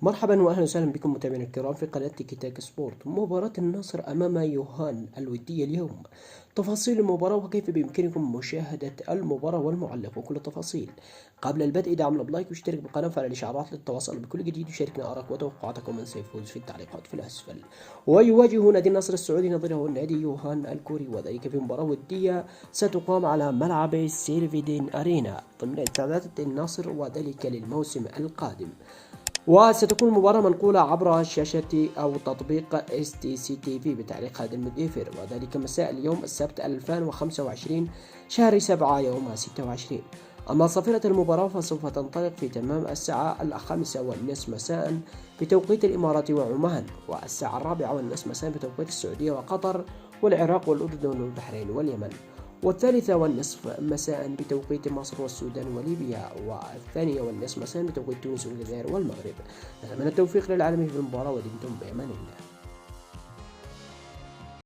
مرحبا واهلا وسهلا بكم متابعينا الكرام في قناة تيكي تاك سبورت. مباراة النصر امام يوهان الودية اليوم، تفاصيل المباراة وكيف بامكانكم مشاهدة المباراة والمعلق وكل التفاصيل. قبل البدء دعمنا بلايك واشترك بالقناة وفعل الاشعارات للتواصل بكل جديد، وشاركنا ارائك وتوقعاتكم من سيفوز في التعليقات في الاسفل. ويواجه نادي النصر السعودي نظيره النادي يوهان الكوري، وذلك في مباراة ودية ستقام على ملعب سيرفيدين ارينا ضمن اعدادات النصر، وذلك للموسم القادم. وستكون المباراة منقولة عبر شاشة أو تطبيق STC TV بتعليق خالد المديفر، وذلك مساء اليوم السبت 2025 شهر 7 يوم 26. أما صافرة المباراة فسوف تنطلق في تمام الساعة 5:30 مساء بتوقيت الإمارات وعمان، والساعة 4:30 مساء بتوقيت السعودية وقطر والعراق والأردن والبحرين واليمن، و3:30 مساء بتوقيت مصر والسودان وليبيا، و2:30 مساء بتوقيت تونس والجزائر والمغرب. نتمنى التوفيق للعالمين في المباراة ودمتم بأمان الله.